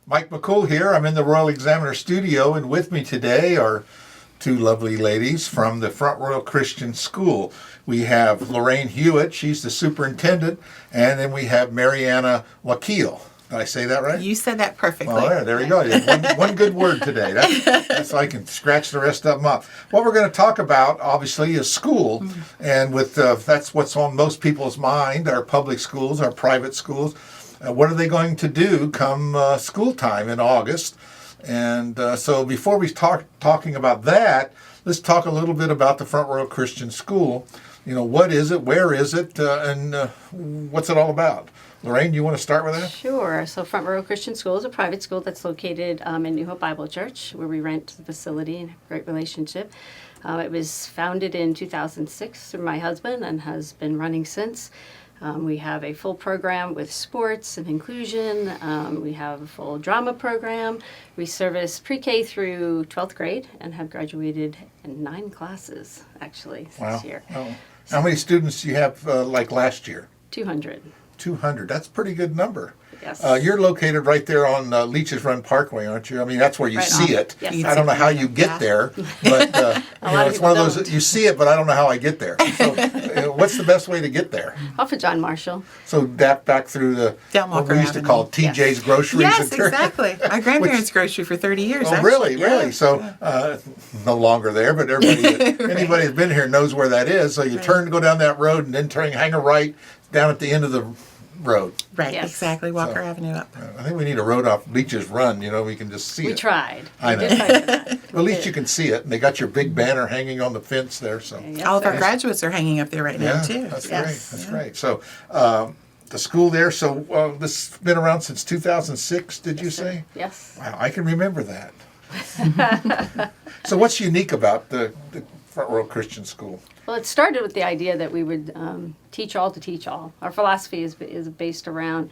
Mike McCool here. I'm in the Royal Examiner studio, and with me today are two lovely ladies from the Front Royal Christian School. We have Lorraine Hewitt, she's the superintendent, and then we have Mary Anna Ouakil. Did I say that right? You said that perfectly. Oh, yeah, there you go. One good word today. That's so I can scratch the rest of them up. What we're going to talk about, obviously, is school. And with that's what's on most people's mind, our public schools, our private schools. What are they going to do come school time in August? And so before we start talking about that, let's talk a little bit about the Front Royal Christian School. You know, what is it, where is it, and what's it all about? Lorraine, do you want to start with that? Sure. So Front Royal Christian School is a private school that's located in New Hope Bible Church, where we rent the facility and have a great relationship. It was founded in 2006 through my husband and has been running since. We have a full program with sports and inclusion. We have a full drama program. We service PreK through 12th grade and have graduated in 9 classes, actually, this year. Wow. How many students do you have like last year? 200. 200. That's a pretty good number. Yes. You're located right there on Leeches Run Parkway, aren't you? I mean, that's where you Right see on. it. Yes. I don't know how you get there, but it's one of those that you see it, but I don't know how I get there. So, what's the best way to get there? Off of John Marshall. So back through the Down what Walker we used to Avenue. call TJ's Groceries. Yes, and Turkey. exactly. My grandparents' grocery for 30 years. Oh, actually. really? Yeah. Really? So, no longer there, but anybody who's been here knows where that is. So you turn to go down that road and then hang a right down at the end of the road. Right, Yes. exactly. Walker Avenue up. I think we need a road off Leeches Run, we can just see it. We tried. I We know. did try for that. Well, at least you can see it, and they got your big banner hanging on the fence there. So Yes, All of our sir. graduates are hanging up there right now, too. that's Yes. great. That's great. So the school there. So this has been around since 2006. Did you say? Yes. Wow, I can remember that. So what's unique about the Front Royal Christian School? Well, it started with the idea that we would teach all to teach all. Our philosophy is based around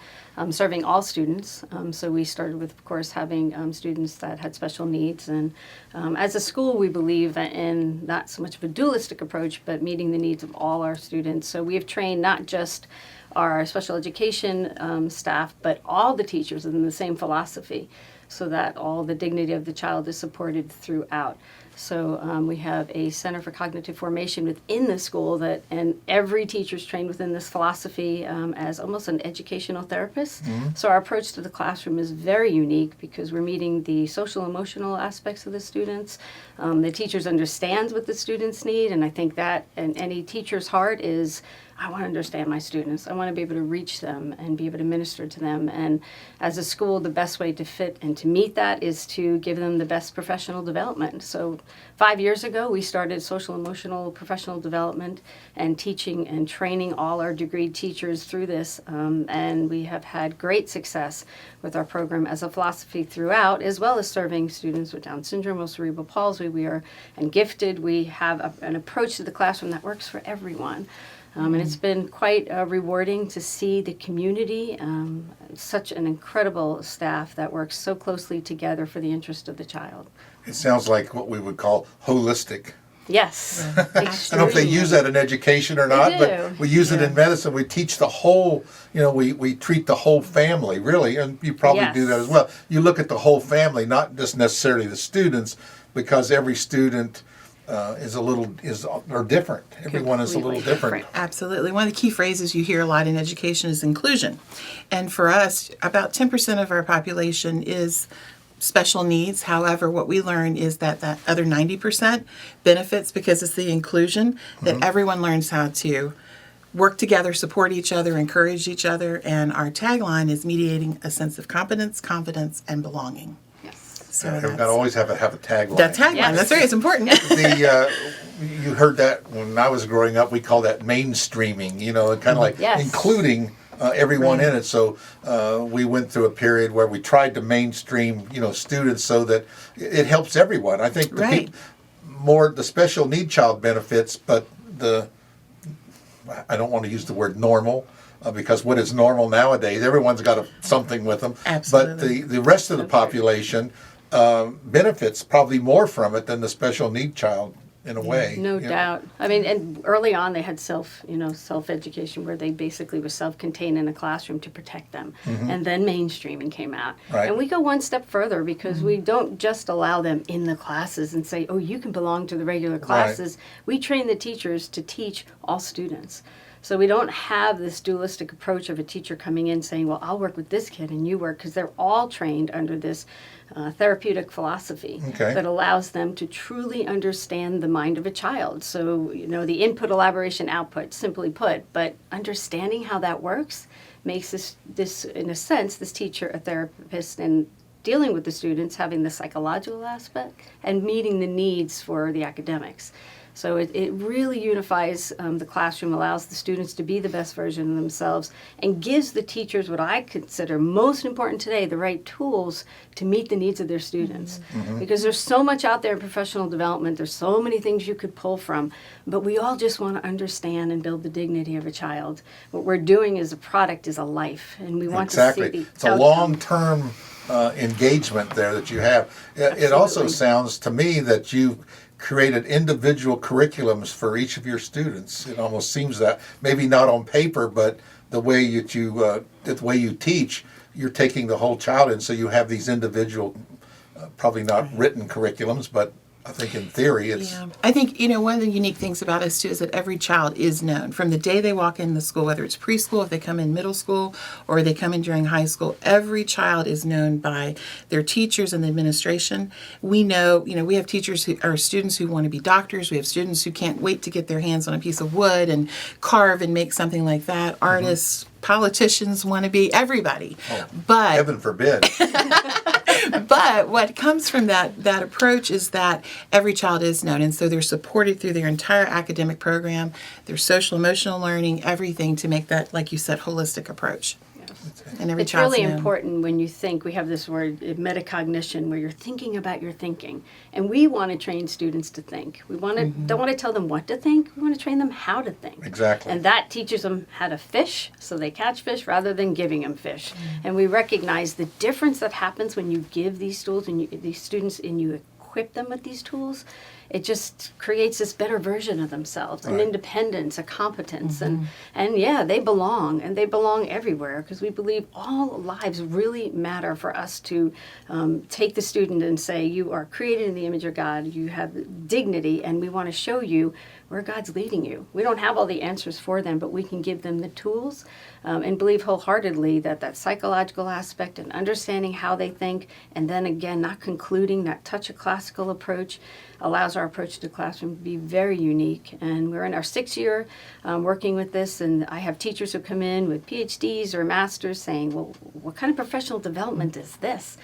serving all students. So we started with, of course, having students that had special needs. And as a school, we believe that in not so much of a dualistic approach, but meeting the needs of all our students. So we have trained not just our special education staff, but all the teachers in the same philosophy, so that all the dignity of the child is supported throughout. So we have a Center for Cognitive Formation within the school and every teacher is trained within this philosophy as almost an educational therapist. So our approach to the classroom is very unique because we're meeting the social emotional aspects of the students. The teachers understands what the students need, and I think that in any teacher's heart is, I want to understand my students. I want to be able to reach them and be able to minister to them. And as a school, the best way to fit and to meet that is to give them the best professional development. So 5 years ago, we started social emotional professional development and teaching and training all our degreed teachers through this. And we have had great success with our program as a philosophy throughout, as well as serving students with Down syndrome or cerebral palsy. We are and gifted. We have an approach to the classroom that works for everyone. And it's been quite rewarding to see the community, such an incredible staff that works so closely together for the interest of the child. It sounds like what we would call holistic. Yes. I don't know if they use that in education or not, but we use it in medicine. We teach the whole, we treat the whole family, really, and you probably do that as well. You look at the whole family, not just necessarily the students, because every student are different. Everyone is a little different. Absolutely. One of the key phrases you hear a lot in education is inclusion. And for us, about 10% of our population is special needs. However, what we learn is that other 90% benefits because it's the inclusion that everyone learns how to work together, support each other, encourage each other. And our tagline is mediating a sense of competence, confidence, and belonging. So I've got to always have a tagline. That tagline, Yes. that's right, it's important. You heard that when I was growing up. We call that mainstreaming. Kind of like including everyone in it. So we went through a period where we tried to mainstream, students so that it helps everyone. I think the special need child benefits, but I don't want to use the word normal. Because what is normal nowadays, everyone's got something with them. Absolutely. But the rest of the population benefits probably more from it than the special need child in a way. No you know. doubt. I mean, and early on they had self-education where they basically were self-contained in a classroom to protect them. And then mainstreaming came out. Right. And we go one step further because we don't just allow them in the classes and say, oh, you can belong to the regular classes. We train the teachers to teach all students. So we don't have this dualistic approach of a teacher coming in saying, well, I'll work with this kid and you work, because they're all trained under this therapeutic philosophy that allows them to truly understand the mind of a child. So, the input, elaboration, output, simply put, but understanding how that works makes this in a sense, this teacher a therapist and dealing with the students, having the psychological aspect and meeting the needs for the academics. So it really unifies the classroom, allows the students to be the best version of themselves, and gives the teachers what I consider most important today, the right tools to meet the needs of their students. Because there's so much out there in professional development, there's so many things you could pull from, but we all just want to understand and build the dignity of a child. What we're doing as a product is a life, and we want to see the It's a long-term engagement there that you have. It also sounds to me that you created individual curriculums for each of your students. It almost seems that, maybe not on paper, but the way you teach, you're taking the whole child, and so you have these individual, probably not written curriculums, but I think in theory it's... Yeah. I think, one of the unique things about us too is that every child is known. From the day they walk in the school, whether it's preschool, if they come in middle school, or they come in during high school, every child is known by their teachers and the administration. We know, we have teachers who are students who want to be doctors. We have students who can't wait to get their hands on a piece of wood and carve and make something like that. Artists, politicians want to be everybody. But Heaven forbid. But what comes from that approach is that every child is known, and so they're supported through their entire academic program, their social emotional learning, everything to make that, like you said, holistic approach. And every It's child's really known. important when you think, we have this word, metacognition, where you're thinking about your thinking. And we want to train students to think. We don't want to tell them what to think, we want to train them how to think. Exactly. And that teaches them how to fish, so they catch fish rather than giving them fish. And we recognize the difference that happens when you give these tools and these students and you equip them with these tools. It just creates this better version of themselves, an independence, a competence, and yeah, they belong, and they belong everywhere, because we believe all lives really matter for us to take the student and say, you are created in the image of God, you have dignity, and we want to show you where God's leading you. We don't have all the answers for them, but we can give them the tools and believe wholeheartedly that psychological aspect and understanding how they think, and then again, not concluding that touch a classical approach, allows our approach to the classroom to be very unique. And we're in our 6th year working with this, and I have teachers who come in with PhDs or masters saying, well, what kind of professional development is this?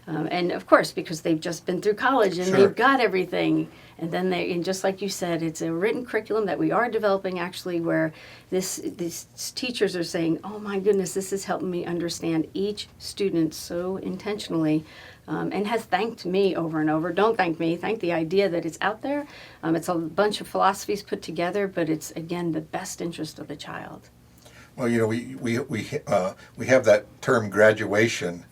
And of course, because they've just been through college and they've got everything. And then and just like you said, it's a written curriculum that we are developing actually, where these teachers are saying, oh my goodness, this is helping me understand each student so intentionally, and has thanked me over and over. Don't thank me, thank the idea that it's out there. It's a bunch of philosophies put together, but it's, again, the best interest of the child. Well, we have that term graduation.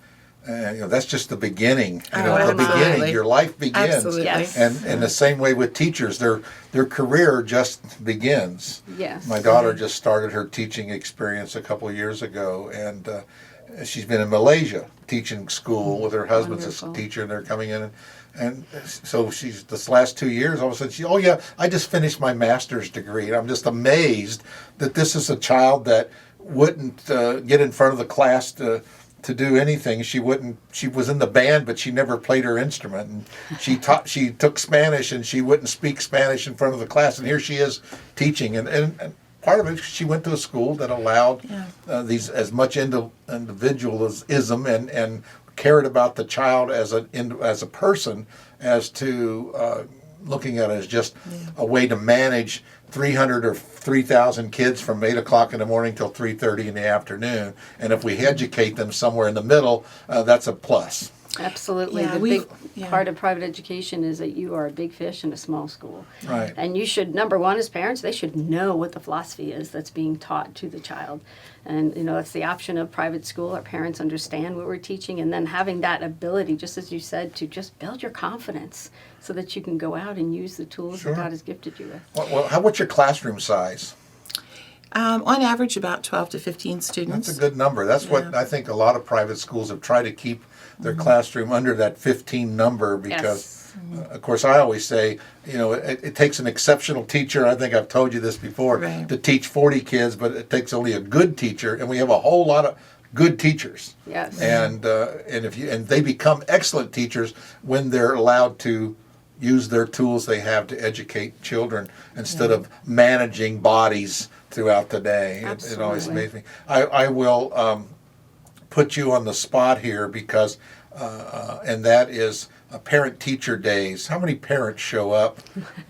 That's just the beginning. The beginning. Your life begins. Absolutely. Yes. And in the same way with teachers, their career just begins. Yes. My daughter just started her teaching experience a couple of years ago, and she's been in Malaysia teaching school with her husband's Wonderful. a teacher, and they're coming in. And so she's, this last 2 years, all of a sudden I just finished my master's degree. And I'm just amazed that this is a child that wouldn't get in front of the class to do anything. She was in the band, but she never played her instrument. And she took Spanish, and she wouldn't speak Spanish in front of the class. And here she is teaching. And part of it, she went to a school that allowed these as much individualism and cared about the child as a person as to looking at it as just a way to manage 300 or 3,000 kids from 8 o'clock in the morning till 3:30 in the afternoon. And if we educate them somewhere in the middle, that's a plus. Absolutely. Yeah, The we've- big yeah. part of private education is that you are a big fish in a small school. Right. And you should, number one, as parents, they should know what the philosophy is that's being taught to the child. And, that's the option of private school. Our parents understand what we're teaching. And then having that ability, just as you said, to just build your confidence so that you can go out and use the tools Sure. that God has gifted you with. What's your classroom size? On average, about 12 to 15 students. That's a good number. That's what Yeah. I think a lot of private schools have tried to keep their classroom under that 15 number because, of course, I always say, it takes an exceptional teacher. I think I've told you this before, Right. to teach 40 kids, but it takes only a good teacher, and we have a whole lot of good teachers. Yes. And they become excellent teachers when they're allowed to use their tools they have to educate children instead of managing bodies throughout the day. It always Absolutely. amazes me. I will put you on the spot here because, and that is parent-teacher days. How many parents show up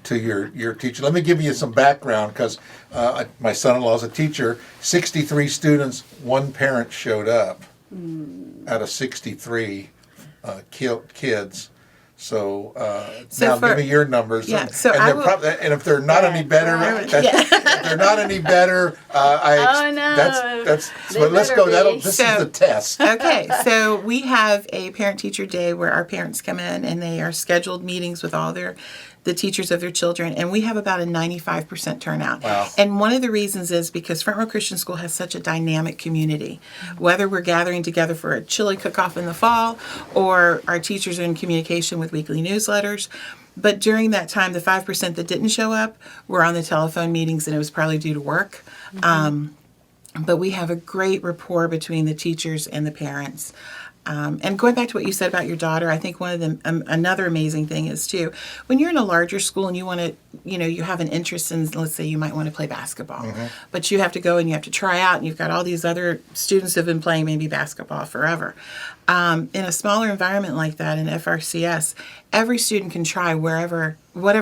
to your teacher? Let me give you some background because my son-in-law is a teacher. 63 students, one parent showed up out of 63 kids. So, now for- give me your numbers. Yeah, and, so and, I they're will- and if they're not any better, if they're not any better, Oh, no. that's. They But let's better go. be. This So- is the test. Okay, so we have a parent-teacher day where our parents come in and they are scheduled meetings with all the teachers of their children, and we have about a 95% turnout. Wow. And one of the reasons is because Front Row Christian School has such a dynamic community. Whether we're gathering together for a chili cook-off in the fall or our teachers are in communication with weekly newsletters. But during that time, the 5% that didn't show up were on the telephone meetings, and it was probably due to work. But we have a great rapport between the teachers and the parents. And going back to what you said about your daughter, I think one of the another amazing thing is too, when you're in a larger school and you want to, you have an interest in, let's say you might want to play basketball, but you have to go and you have to try out, and you've got all these other students who've been playing maybe basketball forever. In a smaller environment like that, in FRCS, every student can try whatever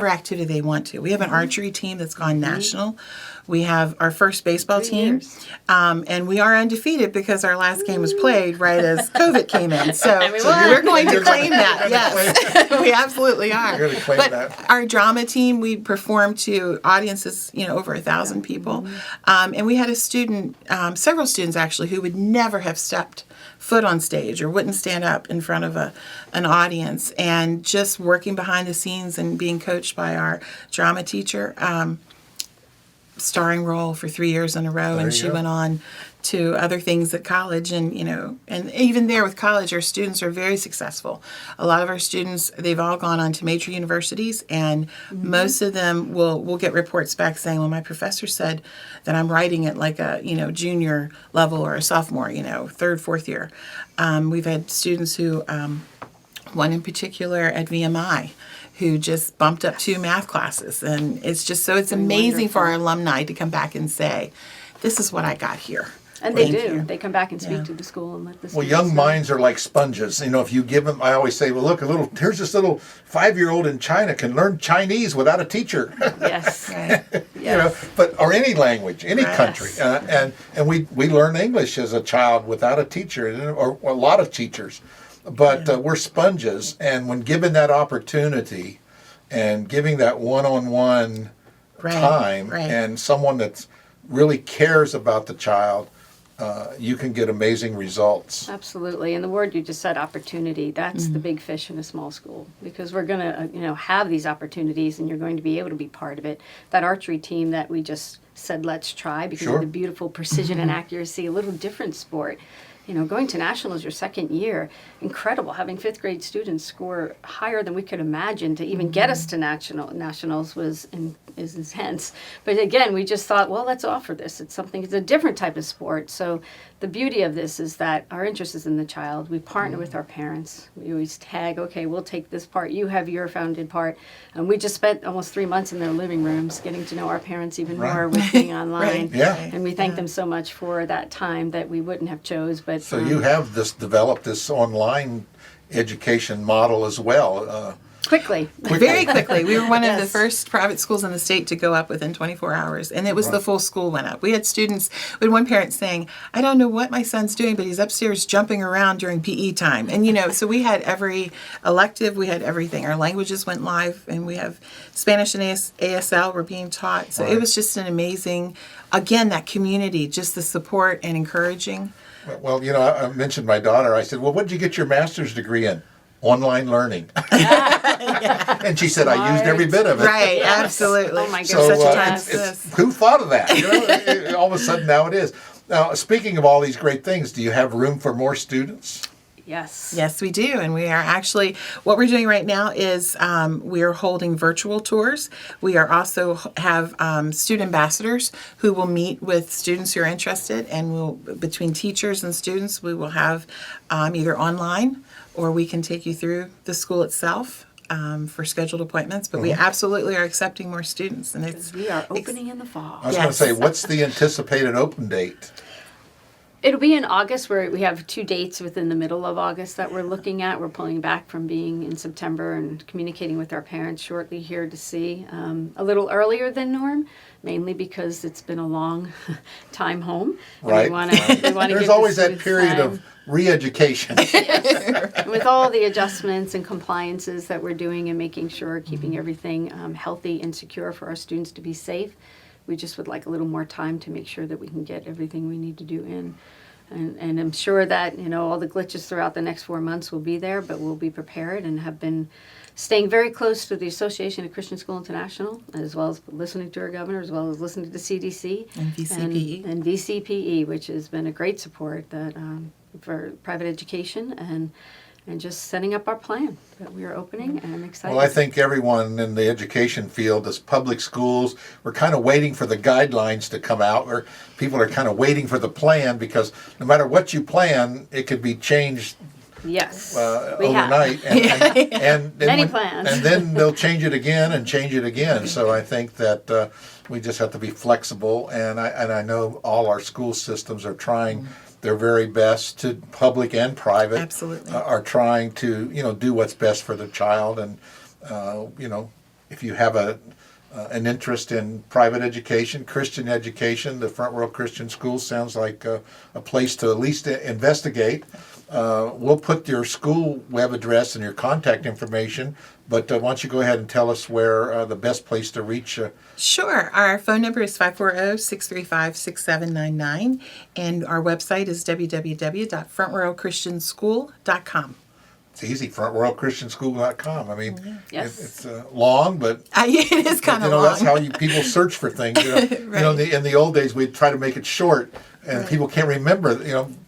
activity they want to. We have an archery team that's gone national. We have our first baseball 3 team, years. and we are undefeated because our last game was played right as COVID came in. So we won. we're going to You're claim gonna- that. you're gonna Yes, we absolutely are. You're gonna claim But that. our drama team, we performed to audiences, over 1,000 people, and we had a student, several students actually, who would never have stepped foot on stage or wouldn't stand up in front of an audience, and just working behind the scenes and being coached by our drama teacher. Starring role for 3 years in a row, There and you she go. went on to other things at college, and and even there with college, our students are very successful. A lot of our students, they've all gone on to major universities, and most of them will get reports back saying, well, my professor said that I'm writing at like a junior level or a sophomore, third, fourth year. We've had students who, one in particular at VMI, who just bumped up 2 math classes. And it's amazing for our alumni to come back and say, this is what I got here. And they Thank do. you. They come back and speak Yeah. to the school and let the Well, students young know. minds are like sponges. If you give them, I always say, well, look, here's this little 5-year-old in China can learn Chinese without a teacher. Yes. Right. Yes. Or any language, any Right. country, and we learn English as a child without a teacher, or a lot of teachers, but we're sponges, and when given that opportunity, and giving that one-on-one Right, time, right. and someone that really cares about the child, you can get amazing results. Absolutely. And the word you just said, opportunity, that's the big fish in a small school, because we're going to, have these opportunities, and you're going to be able to be part of it. That archery team that we just said, let's try, because Sure. of the beautiful precision and accuracy, a little different sport. Going to nationals your second year, incredible. Having 5th grade students score higher than we could imagine to even get us to nationals is intense. But again, we just thought, well, let's offer this. It's a different type of sport. So the beauty of this is that our interest is in the child. We partner with our parents. We always tag, okay, we'll take this part. You have your founded part. And we just spent almost 3 months in their living rooms getting to know our parents even Right. more with being online. Right. Yeah. And we thank them so much for that time that we wouldn't have chose. But So you have developed this online education model as well. Quickly. Very quickly. We were one of the Yes. first private schools in the state to go up within 24 hours. And it was the full school went up. We had we had one parent saying, I don't know what my son's doing, but he's upstairs jumping around during PE time. And, so we had every elective, we had everything. Our languages went live, and we have Spanish and ASL were being taught. So it was just an amazing, again, that community, just the support and encouraging. Well, I mentioned my daughter. I said, well, what did you get your master's degree in? Online learning. And she said, I used every bit of it. Right, absolutely. Oh my goodness. So Such a time as this. who thought of that? All of a sudden now it is. Now, speaking of all these great things, do you have room for more students? Yes. Yes, we do. And we are actually, what we're doing right now is we are holding virtual tours. We are also have student ambassadors who will meet with students who are interested, and between teachers and students, we will have either online, or we can take you through the school itself for scheduled appointments. But we absolutely are accepting more students. And We are opening in the fall. I was going to say, what's the anticipated open date? It'll be in August, where we have 2 dates within the middle of August that we're looking at. We're pulling back from being in September and communicating with our parents shortly here to see a little earlier than norm, mainly because it's been a long time home. And Right. We want to There's give always the that students period time. of re-education. With all the adjustments and compliances that we're doing and making sure, keeping everything healthy and secure for our students to be safe, we just would like a little more time to make sure that we can get everything we need to do in. And I'm sure that, all the glitches throughout the next 4 months will be there, but we'll be prepared and have been staying very close to the Association of Christian School International, as well as listening to our governor, as well as listening to the CDC. And VCPE. And VCPE, which has been a great support for private education and just setting up our plan that we are opening, and I'm excited. Well, I think everyone in the education field, as public schools, we're kind of waiting for the guidelines to come out, or people are kind of waiting for the plan, because no matter what you plan, it could be changed Yes, we overnight. have. And then Many plans. And then they'll change it again and change it again. So I think that we just have to be flexible, and I know all our school systems are trying their very best, to public and private. Absolutely. Are trying to do what's best for the child, and if you have an interest in private education, Christian education, the Front Royal Christian School sounds like a place to at least investigate. We'll put your school web address and your contact information, but why don't you go ahead and tell us where the best place to reach Sure. Our phone number is 540-635-6799, and our website is www.frontroyalchristianschool.com. It's easy, frontroyalchristianschool.com. I mean, Yes. it's long, but It is kind of long. that's how people search for things. Right. In the old days, we'd try to make it short, and people can't remember.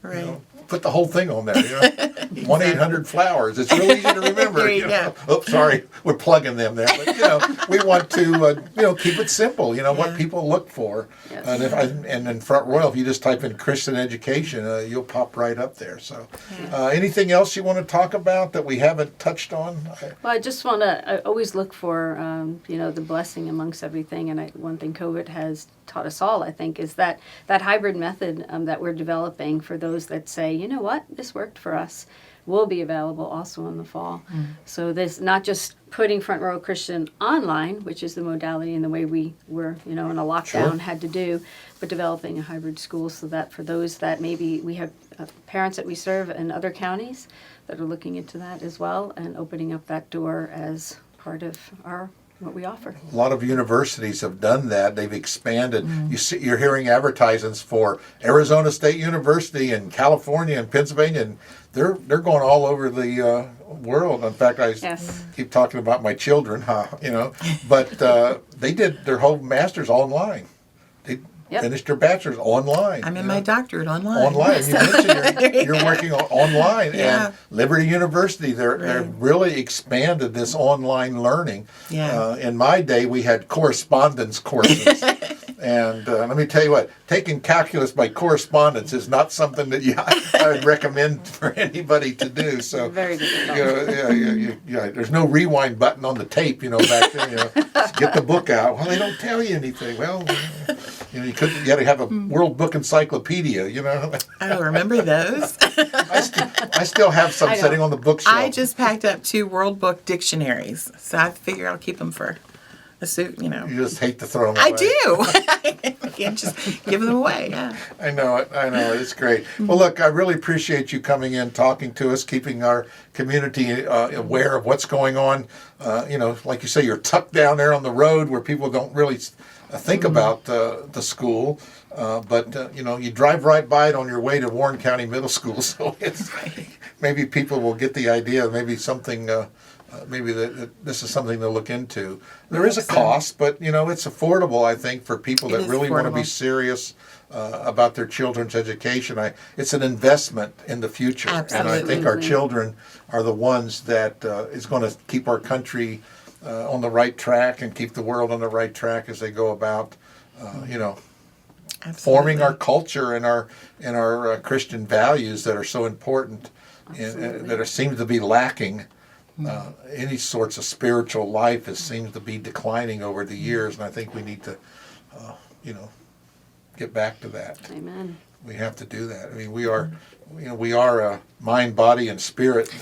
Right. Put the whole thing on there. 1-800-Flowers. It's really easy to remember. There you go. Oops, sorry, we're plugging them there. But we want to keep it simple. What people look for. Yes. And in Front Royal, if you just type in Christian education, you'll pop right up there. So, anything else you want to talk about that we haven't touched on? Well, I just want to always look for, the blessing amongst everything. And one thing COVID has taught us all, I think, is that hybrid method that we're developing for those that say, you know what, this worked for us, will be available also in the fall. So this not just putting Front Royal Christian online, which is the modality and the way we were, in a lockdown had to do, but developing a hybrid school so that for those that maybe we have parents that we serve in other counties that are looking into that as well, and opening up that door as part of what we offer. A lot of universities have done that. They've expanded. You're hearing advertisements for Arizona State University and California and Pennsylvania, and they're going all over the world. In fact, I keep talking about my children, but they did their whole master's online. They finished their bachelor's online. I'm in my doctorate online. Online. You mentioned you're working online. Yeah. And Liberty University, they've really expanded this online learning. Yeah. In my day, we had correspondence courses. And let me tell you what, taking calculus by correspondence is not something that I would recommend for anybody to do. So, Very difficult. There's no rewind button on the tape, back then. Get the book out. Well, they don't tell you anything. Well, you got to have a World Book Encyclopedia. I don't remember those. I still have some sitting on the bookshelf. I just packed up 2 World Book dictionaries, so I figure I'll keep them for a suit. You just hate to throw them away. I do. I can't just give them away. Yeah. I know it. It's great. Well, look, I really appreciate you coming in, talking to us, keeping our community aware of what's going on. Like you say, you're tucked down there on the road where people don't really think about the school. But you drive right by it on your way to Warren County Middle School. So maybe people will get the idea, maybe something... maybe this is something to look into. There is a cost, but it's affordable, I think, for people that really want to be serious about their children's education. It's an investment in the future. Absolutely. And I think our children are the ones that is going to keep our country on the right track and keep the world on the right track as they go about, forming our culture and our Christian values that are so important and that seem to be lacking. Any sorts of spiritual life seems to be declining over the years, and I think we need to, get back to that. Amen. We have to do that. I mean, we are a mind, body, and spirit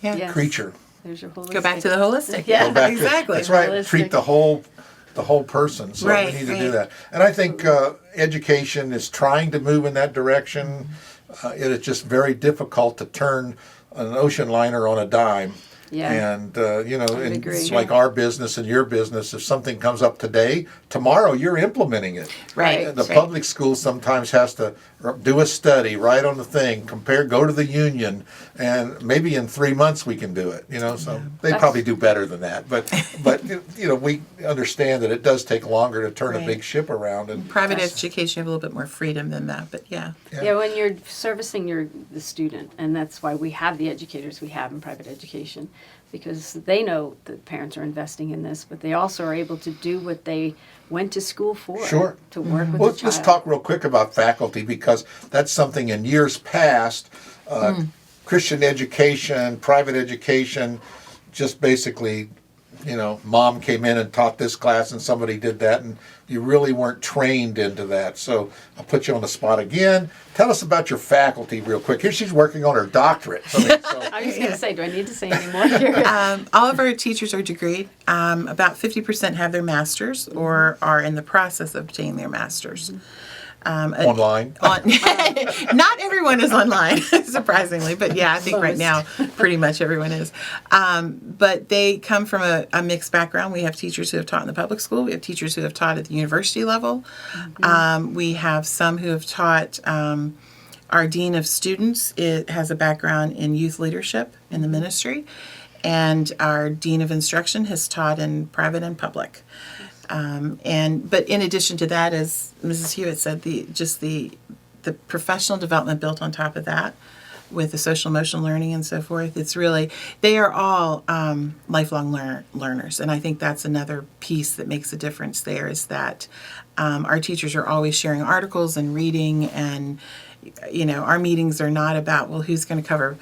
Yes. creature. There's your holistic. Go back to the holistic. Yeah. Go back to- exactly. that's right. Holistic. Treat the whole person. So Right, we need to right. do that. And I think education is trying to move in that direction. It is just very difficult to turn an ocean liner on a dime. Yeah. And, and agree. it's like our business and your business. If something comes up today, tomorrow you're implementing it. Right. The public school sometimes has to do a study, write on the thing, go to the union, and maybe in 3 months we can do it. So they probably do better than that. But we understand that it does take longer to turn a Right. big ship around. And Private education, you have a little bit more freedom than that, but yeah. Yeah, when you're servicing the student, and that's why we have the educators we have in private education, because they know that parents are investing in this, but they also are able to do what they went to school for. Sure. To work with Well, the child. let's talk real quick about faculty, because that's something in years past, Christian education, private education, just basically, mom came in and taught this class and somebody did that, and you really weren't trained into that. So I'll put you on the spot again. Tell us about your faculty real quick. Here she's working on her doctorate. I was just going to say, do I need to say any more here? All of our teachers are degreed. About 50% have their masters or are in the process of obtaining their masters. Online. Not everyone is online, surprisingly, but yeah, I think right now pretty much everyone is. But they come from a mixed background. We have teachers who have taught in the public school. We have teachers who have taught at the university level. We have some who have taught. Our dean of students has a background in youth leadership in the ministry, and our dean of instruction has taught in private and public. But in addition to that, as Mrs. Hewitt said, the professional development built on top of that, with the social emotional learning and so forth, they are all lifelong learners, and I think that's another piece that makes a difference there, is that our teachers are always sharing articles and reading, and our meetings are not about, well, who's going to cover,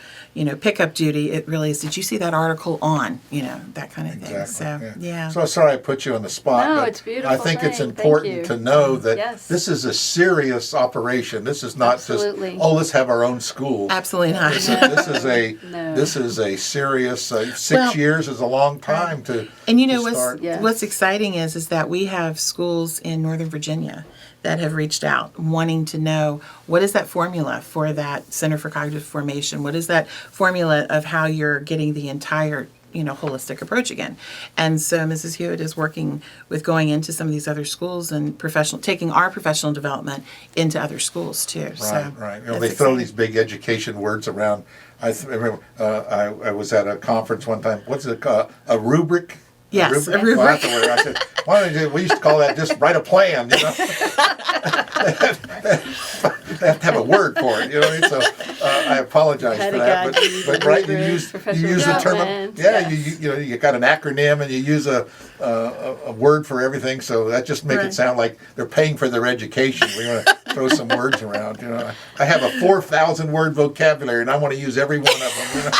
pickup duty. It really is, did you see that article on, that kind of thing. Exactly, So, yeah. So sorry I put you on the spot. No, but it's a beautiful I think it's thing. Thank important you. to know that Yes. this is a serious operation. This is not Absolutely. just, let's have our own school. Absolutely not. This is a serious, 6 years is a long time to And start. Yes. what's exciting is that we have schools in Northern Virginia that have reached out wanting to know, what is that formula for that Center for Cognitive Formation? What is that formula of how you're getting the entire holistic approach again? And so Mrs. Hewitt is working with going into some of these other schools and taking our professional development into other schools too. Right. that's They throw exciting. these big education words around. I remember I was at a conference one time. What's it called? A rubric? Yes, a Well, that's rubric. the word. I said, why don't you, we used to call that just write a plan, you know? They have to have a word for it, you know what I mean? So I apologize for that. Pedagogy, But right, you rubric, use professional the term, development, yeah, yes. you know, you got an acronym and you use a word for everything, so that just makes it Right. sound like they're paying for their education. We want to throw some words around, you know? I have a 4,000 word vocabulary and I want to use every one of them, you know?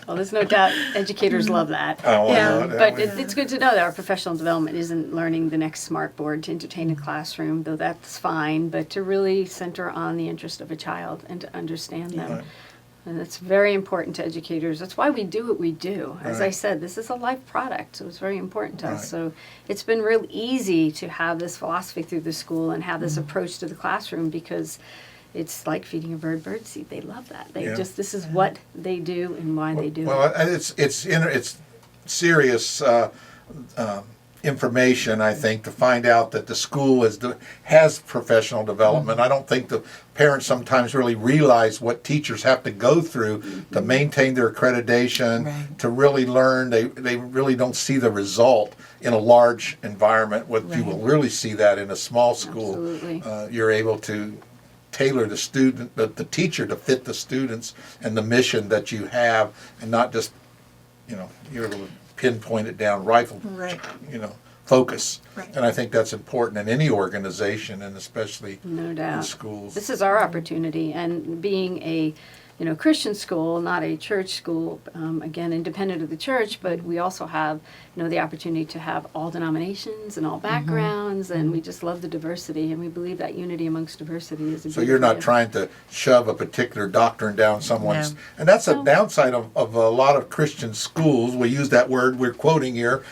Well, there's no doubt educators love that. Oh, I Yeah. know it. But it's good to know that our professional development isn't learning the next smart board to entertain a classroom, though that's fine, but to really center on the interest of a child and to understand them. Right. And that's very important to educators. That's why we do what we do. As I Right. said, this is a life product, so it's very important to Right. us. So it's been real easy to have this philosophy through the school and have this approach to the classroom because it's like feeding a bird birdseed. They love that. They Yeah. just, this is what they do and why they do Well, it. and it's serious information, I think, to find out that the school has professional development. I don't think the parents sometimes really realize what teachers have to go through to maintain their accreditation, Right. to really learn. They really don't see the result in a large environment. What you Right. will really see that in a small school. Absolutely. You're able to tailor the student, the teacher to fit the students and the mission that you have, and not just, you know, you're able to pinpoint it down, rifle, Right. you know, focus. Right. And I think that's important in any organization, and especially No in doubt. schools. This is our opportunity, and being a Christian school, not a church school, again, independent of the church, but we also have, the opportunity to have all denominations and all backgrounds, and we just love the diversity, and we believe that unity amongst diversity is a So you're beautiful not gift. trying to shove a particular doctrine down someone's, No. and that's a No. downside of a lot of Christian schools. We use that word we're quoting here,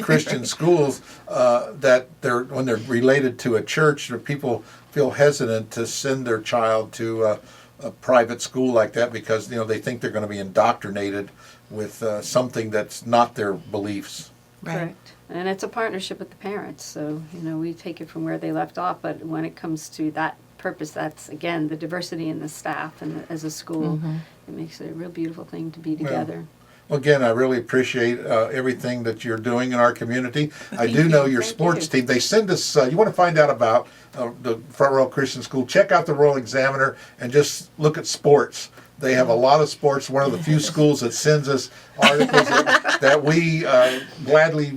Christian schools, that when they're related to a church, or people feel hesitant to send their child to a private school like that because they think they're going to be indoctrinated with something that's not their beliefs. Right. Correct. And it's a partnership with the parents, so, we take it from where they left off, but when it comes to that purpose, that's, again, the diversity in the staff and as a school, it makes it a real beautiful thing to be together. Well, again, I really appreciate everything that you're doing in our community. I do know your Thank sports you. team. They send us, you want to find out about the Front Royal Christian School, check out the Royal Examiner and just look at sports. They have a lot of sports. One of the few schools that sends us articles that we gladly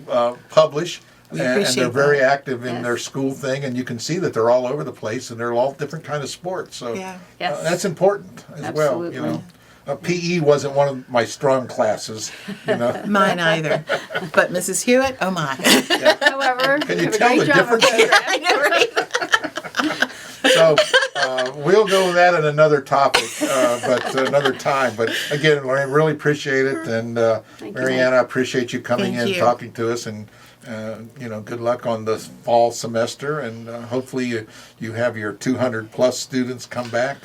publish. We And appreciate they're very that. active in their school thing, and you can see that they're all over the place, and they're all different kind of sports. So Yeah. Yes. that's important as well. Absolutely. PE wasn't one of my strong classes. Mine either. But Mrs. Hewitt, oh my. However, Can you have a tell great the job of difference? I know, right? So we'll go with that in another topic, but another time. But again, Lorraine, really appreciate it, and Thank you, Mary Anna, I appreciate you coming Thank in, you. talking to us, and good luck on the fall semester, and hopefully you have your 200 plus students come back.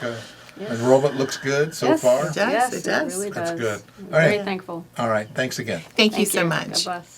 Yes. Enrollment looks good so Yes, far. does, yes, it does. really That's does. good. I'm All very right. thankful. All right, thanks again. Thank you Thank so much. God bless.